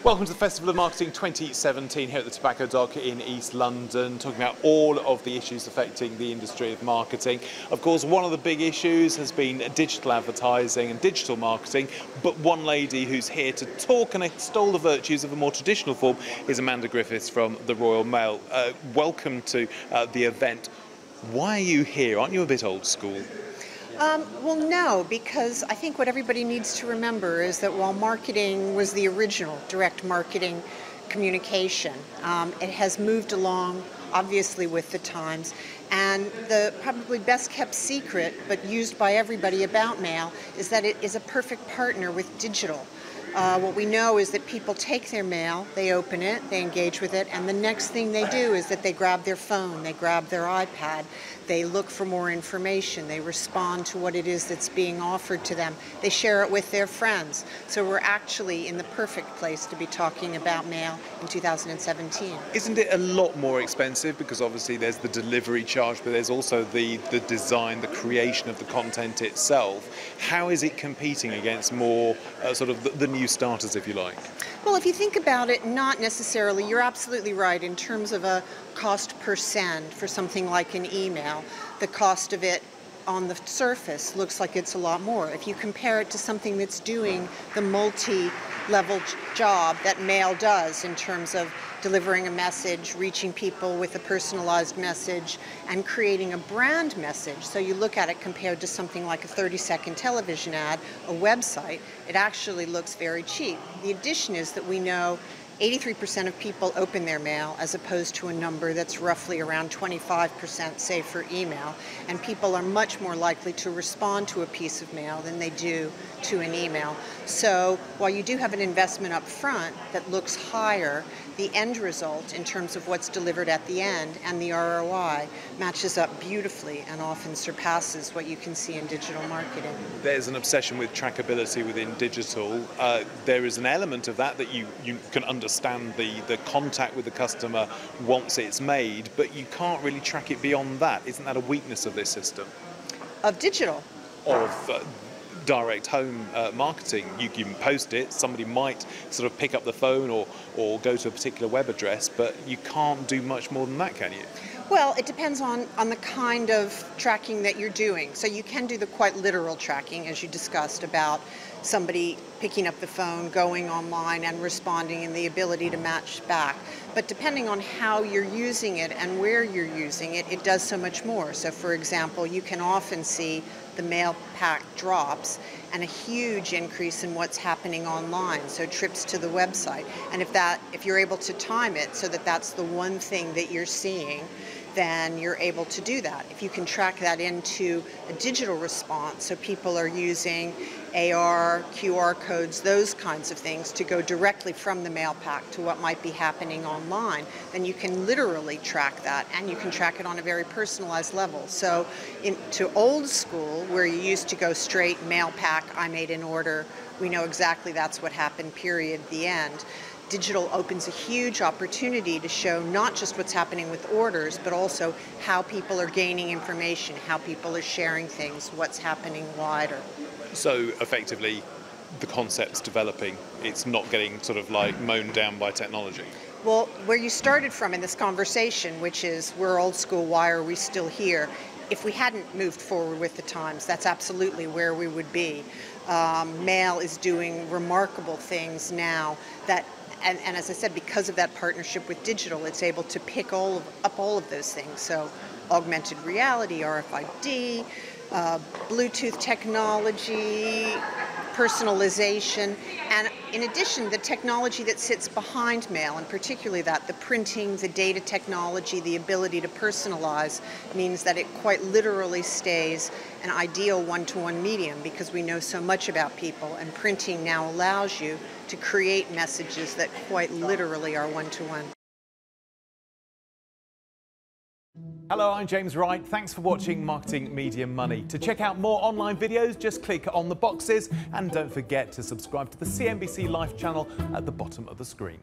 Welcome to the Festival of Marketing 2017 here at the Tobacco Dock in East London, talking about all of the issues affecting the industry of marketing. Of course, one of the big issues has been digital advertising and digital marketing, but one lady who's here to talk and extol the virtues of a more traditional form is Amanda Griffiths from the Royal Mail. Welcome to the event. Why are you here? Aren't you a bit old school? Well, no, because I think what everybody needs to remember is that while marketing was the original direct marketing communication, it has moved along, obviously, with the times. And the probably best kept secret, but used by everybody about mail, is that it is a perfect partner with digital. What we know is that people take their mail, they open it, they engage with it, and the next thing they do is that they grab their phone, they grab their iPad, they look for more information, they respond to what it is that's being offered to them, they share it with their friends. So we're actually in the perfect place to be talking about mail in 2017. Isn't it a lot more expensive? Because obviously there's the delivery charge, but there's also the design, the creation of the content itself. How is it competing against more sort of the new starters, if you like? Well, if you think about it, not necessarily. You're absolutely right in terms of a cost per send for something like an email. The cost of it on the surface looks like it's a lot more. If you compare it to something that's doing the multi-level job that mail does in terms of delivering a message, reaching people with a personalized message, and creating a brand message. So you look at it compared to something like a 30-second television ad, a website, it actually looks very cheap. The addition is that we know 83% of people open their mail, as opposed to a number that's roughly around 25%, say, for email. And people are much more likely to respond to a piece of mail than they do to an email. So while you do have an investment up front that looks higher, the end result in terms of what's delivered at the end and the ROI matches up beautifully and often surpasses what you can see in digital marketing. There's an obsession with trackability within digital. There is an element of that you can understand the contact with the customer once it's made, but you can't really track it beyond that. Isn't that a weakness of this system? Of digital? Of direct home marketing. You can post it, somebody might sort of pick up the phone or go to a particular web address, but you can't do much more than that, can you? Well, it depends on the kind of tracking that you're doing. So you can do the quite literal tracking, as you discussed, about somebody picking up the phone, going online and responding, and the ability to match back. But depending on how you're using it and where you're using it, it does so much more. So for example, you can often see the mail pack drops and a huge increase in what's happening online, so trips to the website. And if you're able to time it so that that's the one thing that you're seeing, then you're able to do that. If you can track that into a digital response, so people are using AR, QR codes, those kinds of things to go directly from the mail pack to what might be happening online, then you can literally track that, and you can track it on a very personalized level. So to old school, where you used to go straight mail pack, I made an order, we know exactly that's what happened, period, the end. Digital opens a huge opportunity to show not just what's happening with orders, but also how people are gaining information, how people are sharing things, what's happening wider. So effectively, the concept's developing. It's not getting sort of like mown down by technology. Well, where you started from in this conversation, which is we're old school, why are we still here? If we hadn't moved forward with the times, that's absolutely where we would be. Mail is doing remarkable things now that, and as I said, because of that partnership with digital, it's able to pick up all of those things. So augmented reality, RFID, Bluetooth technology, personalization, and in addition, the technology that sits behind mail, and particularly the printing, the data technology, the ability to personalize, means that it quite literally stays an ideal one-to-one medium, because we know so much about people, and printing now allows you to create messages that quite literally are one-to-one. Hello, I'm James Wright. Thanks for watching Marketing Media Money. To check out more online videos, just click on the boxes and don't forget to subscribe to the CNBC Life channel at the bottom of the screen.